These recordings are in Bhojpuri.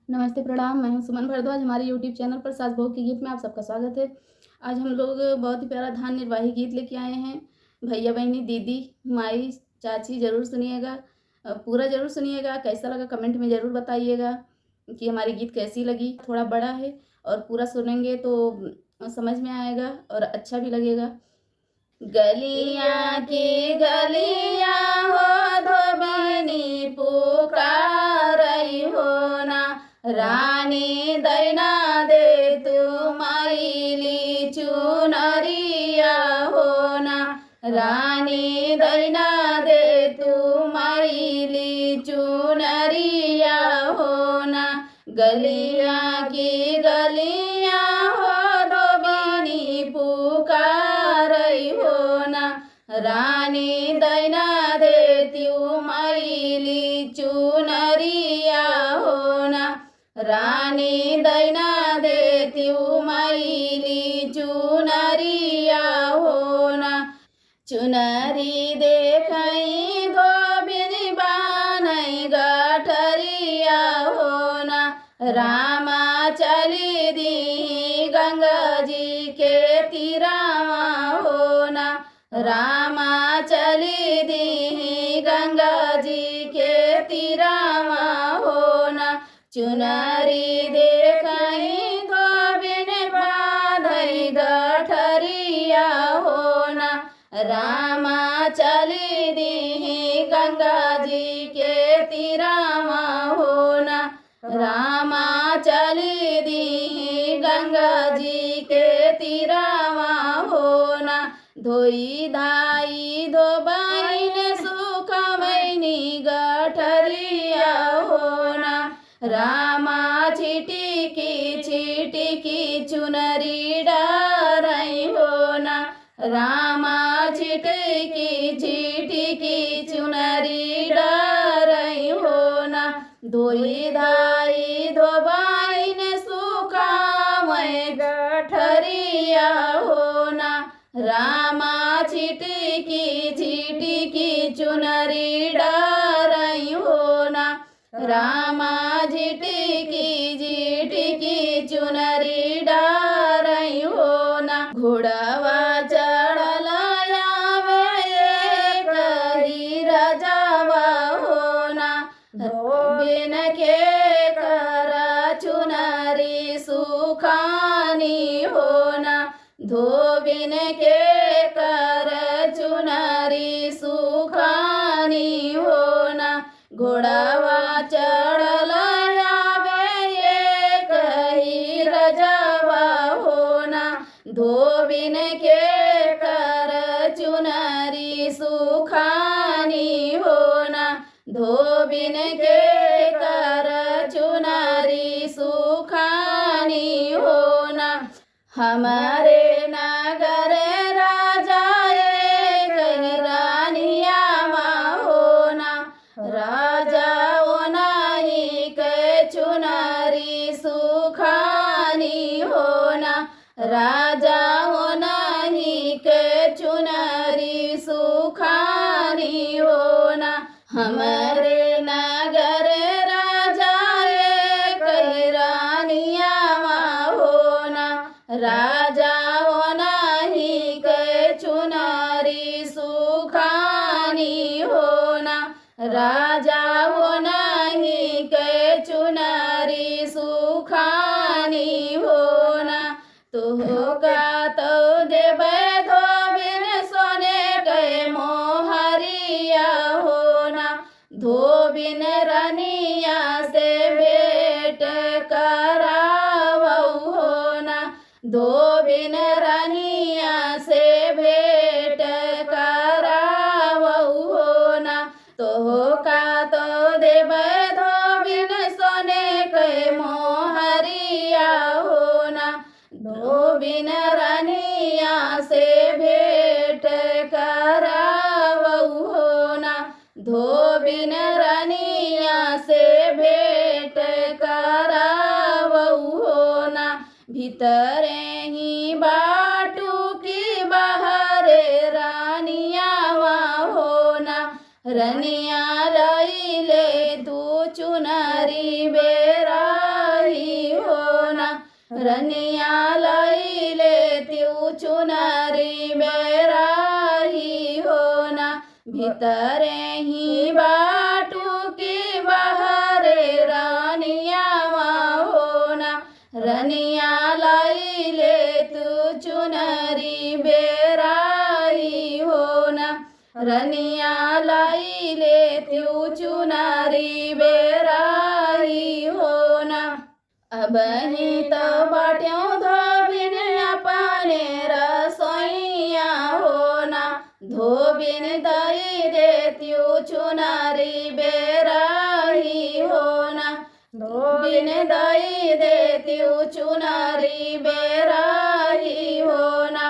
नमस्ते, प्रणाम। मैं हूँ सुमन भारद्वाज। हमारे यूट्यूब चैनल पर सास बहू के गीत में आप सबका स्वागत है। आज हम लोग बहुत ही प्यारा धान निर्वाही गीत लेके आए हैं। भैया बहनी, दीदी, माई, चाची ज़रूर सुनिएगा। पूरा ज़रूर सुनिएगा। कैसा लगा कमेंट में ज़रूर बताइएगा कि हमारी गीत कैसी लगी। थोड़ा बड़ा है और पूरा सुनेंगे तो समझ में आएगा और अच्छा भी लगेगा। गलियाँ की गलियाँ हो धोबिनी पुकारई हो ना, रानी दैना दे तू माइली चुनरिया हो ना, रानी दैना दे तू माइली चुनरिया हो ना। गलियाँ की गलियाँ हो धोबिनी पुकारई हो ना, रानी दैना देत्यू माइली चुनरिया हो ना, रानी दैना देत्यू माइली चुनरिया हो ना। चुनरी देखई धोबिनी बानई गठरिया हो ना, रामा चली दी गंगा जी के तीरावा हो ना, रामा चली दी गंगा जी के तीरावा हो ना। चुनरी देखई धोबिन बाधई गठरिया हो ना, रामा चली दी गंगा जी के तीरावा हो ना, रामा चली दी गंगा जी के तीरावा हो ना। धोई धाई धोबाइन सुखमैनी गठरिया हो ना, रामा छिटिकी छिटिकी चुनरी डारई हो ना, रामा छिटिकी छिटिकी चुनरी डारई हो ना। धोई धाई धोबाइन सुखामय गठरिया हो ना, रामा छिटिकी छिटिकी चुनरी डारई हो ना, रामा झिटिकी झिटिकी चुनरी डारई हो ना। घोड़वा चढ़ल आवे कही रजावा हो ना, धोबिन के कर चुनरी सुखानी हो ना, धोबिन के कर चुनरी सुखानी हो ना। घोड़वा चढ़ल आवे कही रजावा हो ना, धोबिन के कर चुनरी सुखानी हो ना, धोबिन के कर चुनरी सुखानी हो ना। हमारे नगर राजा कही रानिया हो ना, राजा ओ नाही के चुनरी सुखानी हो ना, राजा ओ नाही के चुनरी सुखानी हो ना। हमारे नगर राजा कही रानिया हो ना, राजा ओ नाही के चुनरी सुखानी हो ना, राजा ओ नाही के चुनरी सुखानी हो ना। तो का तो देबै धोबिन सोने के मोहरिया हो ना, धोबिन रनिया से भेंट करावऊ हो ना, धोबिन रनिया से भेंट करावऊ हो ना। तो का तो देबै धोबिन सोने के मोहरिया हो ना, धोबिन रनिया से भेंट करावऊ हो ना, धोबिन रनिया से भेंट करावऊ हो ना। भीतरे ही बाटू की बाहरे रानिया हो ना, रनिया लईले तू चुनरी बेरा रनिया लाई लेत्यू चुनरी बेराही होना, भीतरे ही बाटू की बहरे रानिया होना, रनिया लाई ले तू चुनरी बेराही होना, रनिया लाई ले तू चुनरी बेराही होना। अब ही तो बाट्यों धोबिन अपने रसोइया होना, धोबिन दई देत्यू चुनरी बेराही होना, धोबिन दई देत्यू चुनरी बेराही होना।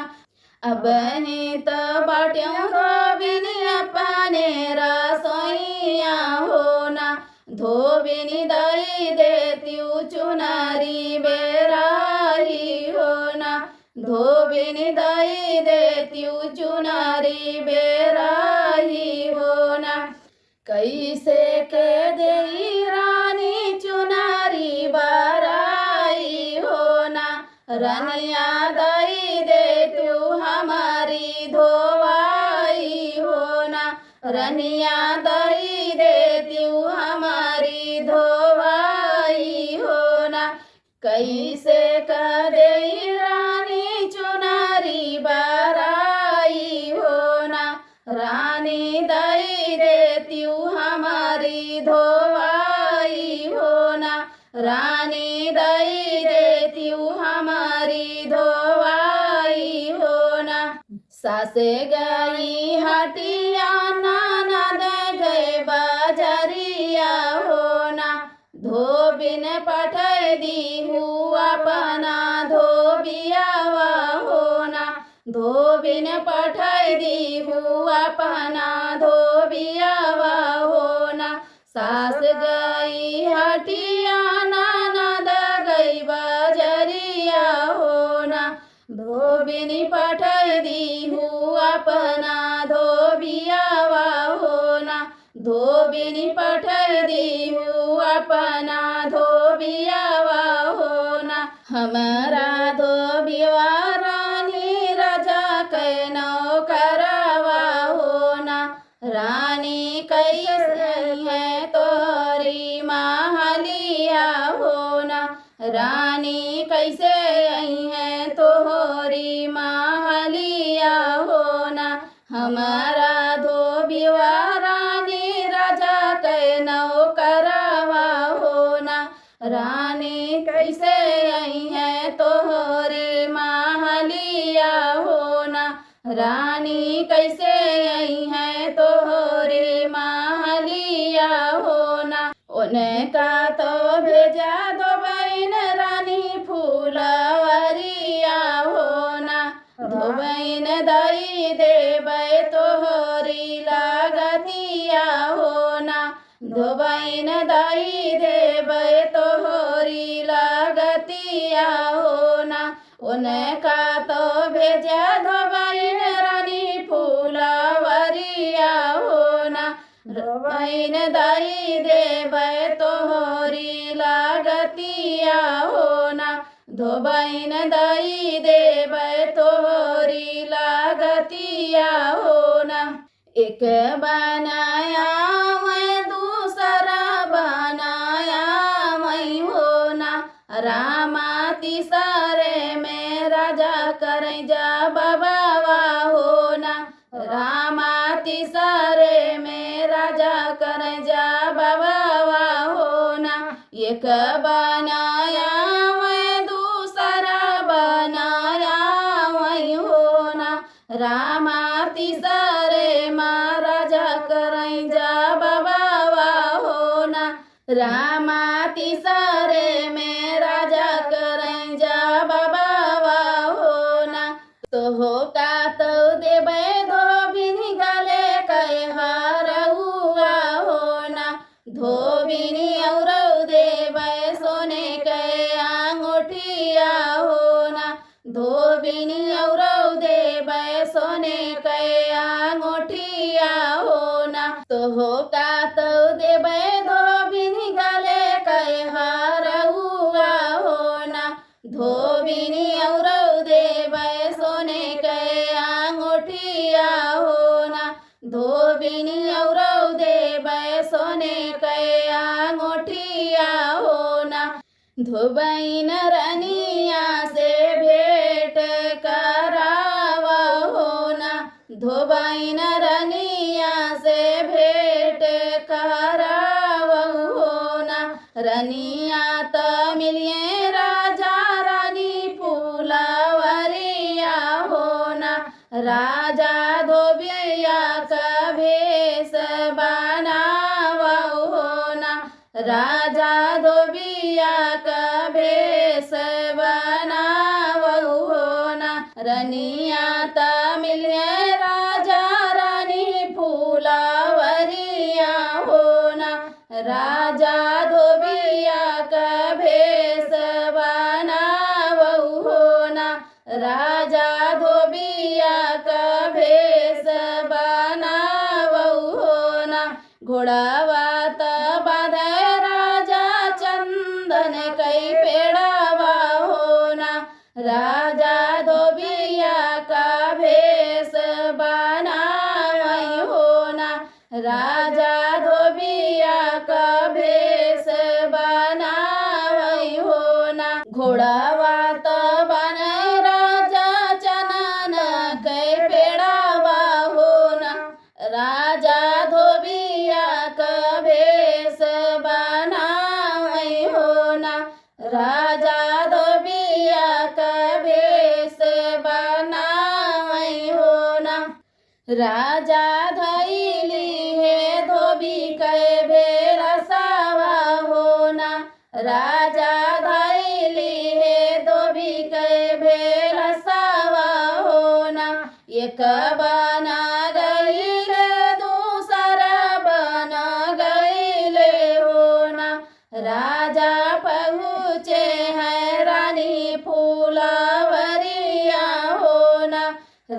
अब ही तो बाट्यों धोबिन अपने रसोइया होना, धोबिन दई देत्यू चुनरी बेराही होना, धोबिन दई देत्यू चुनरी बेराही होना। कैसे के देई रानी चुनरी बराई होना, रनिया दई दे तू हमारी धोवाई होना, रनिया दई दे तू हमारी धोवाई होना। कैसे कर देई रानी चुनरी बराई होना, रानी दई देत्यू हमारी धोवाई होना, रानी दई देत्यू हमारी धोवाई होना। सासे गई हटिया ननद गए बाजरिया होना, धोबिन पठै दी हुआ अपना धोबियावा होना, धोबिन पठै दी हुआ अपना धोबियावा होना। सास गई हटिया ननद गई बाजरिया होना, धोबिन पठै दी हुआ अपना धोबियावा होना, धोबिन पठै दी हुआ अपना धोबियावा होना। हमारा धोबिया रानी राजा कै नौकरवा होना, रानी कैसे है तोरी महलिया होना, रानी कैसे आई है तोहरी महलिया होना। हमारा धोबिया रानी राजा कै नौकरवा होना, रानी कैसे आई है तोहरी महलिया होना, रानी कैसे आई है तोहरी महलिया होना। उनका तो भेजा दो बहन रानी फूलवरिया होना, दो बहन दई देबै तोहरी लागतिया होना, दो बहन दई देबै तोहरी लागतिया होना। उनका तो भेजा दो बहन रानी फूलवरिया होना, दो बहन दई देबै तोहरी लागतिया होना, दो बहन दई देबै तोहरी लागतिया होना। एक बनाया मैं दूसरा बनाया मैं होना, रामा तीसरे में राजा करें जा बाबा होना, रामा तीसरे में राजा करें जा बाबा होना। एक बनाया मैं दूसरा बनाया मैं होना, रामा तीसरे में राजा करें जा बाबा होना, रामा तीसरे में राजा करें जा बाबा होना। तो हो का तो देबै धोबिन गले कहे हारहुआ होना, धोबिन और देबै सोने के अंगूठिया होना, धोबिन और देबै सोने के अंगूठिया होना। तो हो का तो देबै धोबिन गले कहे हारहुआ होना, धोबिनी औरौ देबै सोने कै अंगूठिया हो ना। धोबिनी औरौ देबै सोने कै अंगूठिया हो ना। धोबैन रनिया से भेंट करावा हो ना। धोबैन रनिया से भेंट करावा हो ना। रनिया त मिलिए राजा रानी फूलवरिया हो ना। राजा धोबिया का भेष बनावा हो ना। राजा धोबिया का भेष बनावा हो ना। रनिया त मिलिए राजा रानी फूलवरिया हो ना। राजा धोबिया का भेष बनावा हो ना। राजा धोबिया का भेष बनावा हो ना। घोड़ावा त बाँधे राजा चंदन कई पेड़ावा हो ना। राजा धोबिया का भेष बनावै हो ना। राजा धोबिया का भेष बनावै हो ना। घोड़ावा त बान्है राजा चनन कै पेड़ावा हो ना। राजा धोबिया का भेष बनावै हो ना। राजा धोबिया का भेष बनावै हो ना। राजा धैली है धोबी कै भेरसावा हो ना। राजा धैली है धोबी कै भेरसावा हो ना। एक बना गईले दूसरा बना गईले हो ना। राजा पहुँचे हैं रानी फूलवरिया हो ना।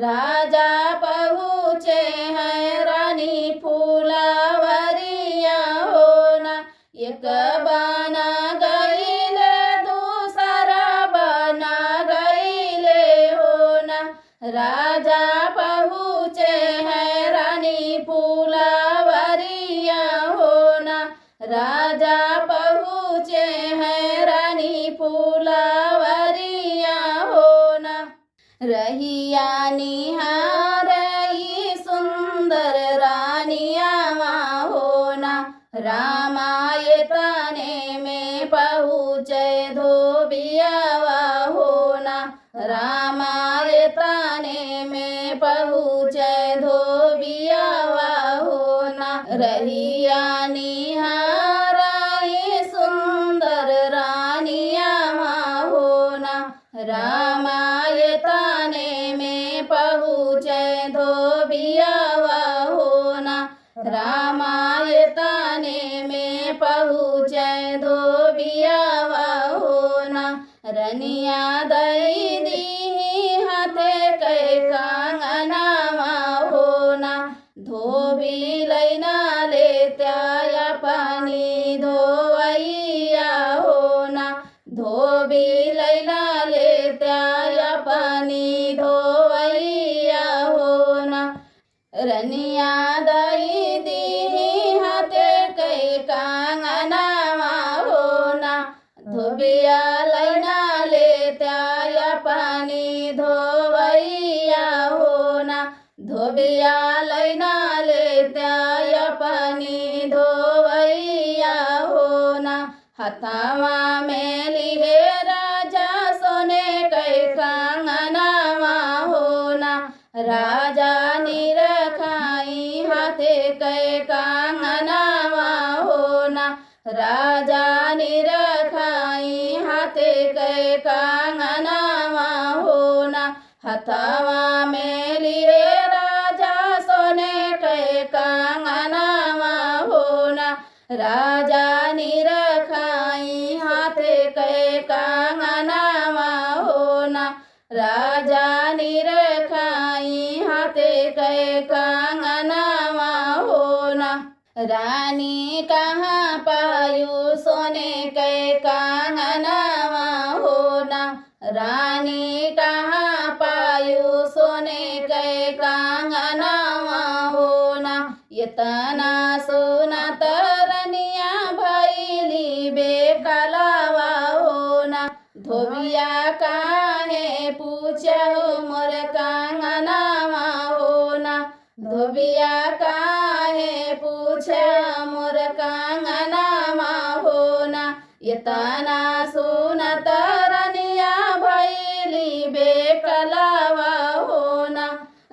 राजा पहुँचे हैं रानी फूलवरिया हो ना। एक बना गईले दूसरा बना गईले हो ना। राजा पहुँचे हैं रानी फूलवरिया हो ना। राजा पहुँचे हैं रानी फूलवरिया हो ना। रहिया निहारई सुंदर रानियावा हो ना। रामायतने में पहुँचे धोबियावा हो ना। रामायतने में पहुँचे धोबियावा हो ना। रहिया निहारई सुंदर रानियावा हो ना। रामायतने में पहुँचे धोबियावा हो ना। रामायतने में पहुँचे धोबियावा हो ना। रनिया दई दी हाथे कै कांगनावा हो ना। धोबी लैना लेत्या पानी धोवैया हो ना। धोबी लैना लेत्या पानी धोवैया हो ना। रनिया दई दी हाथे कै कांगनावा हो ना। धोबिया लैना लेत्या पानी धोवैया हो ना। धोबिया लैना लेत्या पानी धोवैया हो ना। हथावा में लिहे राजा सोने कै कांगनावा हो ना। राजा निरखाई हाथे कै कांगनावा हो ना। राजा निरखाई हाथे कै कांगनावा हो ना। हथावा में लिए राजा सोने कै कांगनावा हो ना। राजा निरखाई हाथे कै कांगनावा हो ना। राजा निरखाई हाथे कै कांगनावा हो ना। रानी कहाँ पायु सोने कै कांगनावा हो ना। रानी कहाँ पायु सोने के कंगनवा हो ना। इतना सुनत रनिया भैली बेकलवा हो ना। धोबिया काहे पूछो मोर कंगनवा हो ना। धोबिया काहे पूछो मोर कंगनवा हो ना। इतना सुनत रनिया भैली बेकलवा हो ना।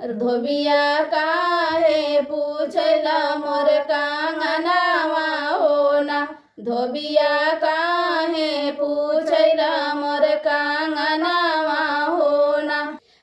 धोबिया काहे पूछला मोर कंगनवा हो ना। धोबिया काहे पूछला मोर कंगनवा हो ना।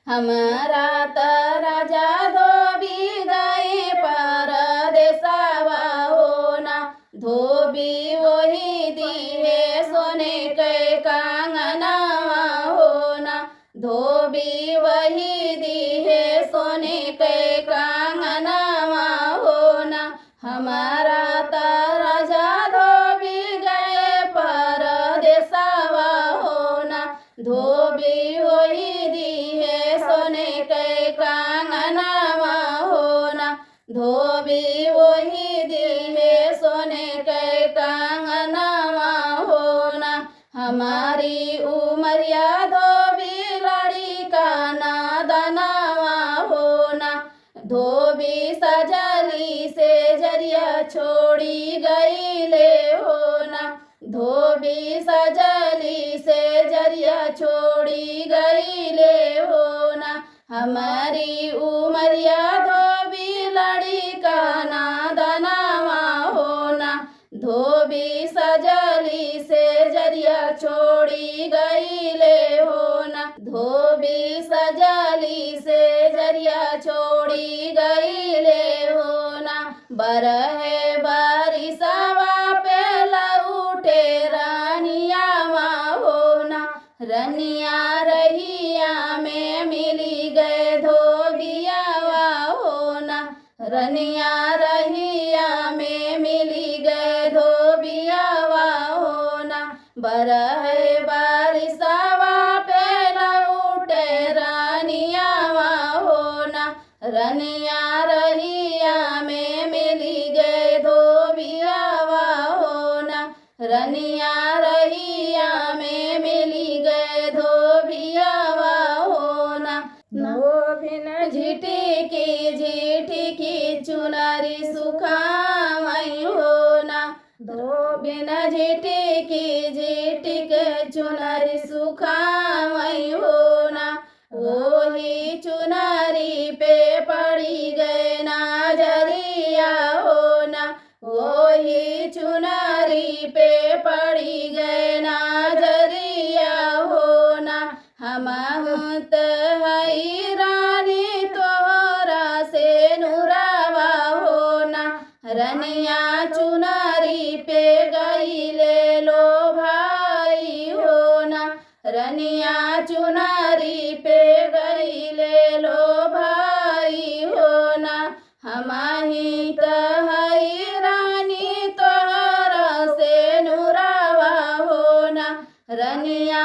हमारा त राजा धोबी गए परदेसवा हो ना। धोबी वही दिए सोने के कंगनवा हो ना। धोबी वही दिए सोने के कंगनवा हो ना। हमारा त राजा धोबी गए परदेसवा हो ना। धोबी वही दिए सोने के कंगनवा हो ना। धोबी वही दिए सोने के कंगनवा हो ना। हमारी उमरिया धोबी लड़ी का नादनवा हो ना। धोबी सजली से जरिया छोड़ी गईले हो ना। धोबी सजली से जरिया छोड़ी गईले हो ना। हमारी उमरिया धोबी लड़ी का नादनवा हो ना। धोबी सजली से जरिया छोड़ी गईले हो ना। धोबी सजली से जरिया छोड़ी गईले हो ना। बरहे बारिशवा पे लउटे रानियावा हो ना। रनिया रहिया में मिली गए धोबियावा हो ना। रनिया रहिया में मिली गए धोबियावा हो ना। बरहे बारिशवा पे लउटे रानियावा हो ना। रनिया रहिया में मिली गए धोबियावा हो ना। रनिया रहिया में मिली गए धोबियावा हो ना। धोबिन झिटी की चुनरी सुखावई हो ना। धोबिन झिटी के चुनरी सुखावई हो ना। वही चुनरी पे पड़ी गए नाजरिया हो ना। वही चुनरी पे पड़ी गए नाजरिया हो ना। हमहु त हई रानी तोहरा से नुरावा हो ना। रनिया चुनरी पे गईले लो भाई हो ना। रनिया चुनरी पे गईले लो भाई हो ना। हमाही त हई रानी तोहरा से नुरावा हो ना। रनिया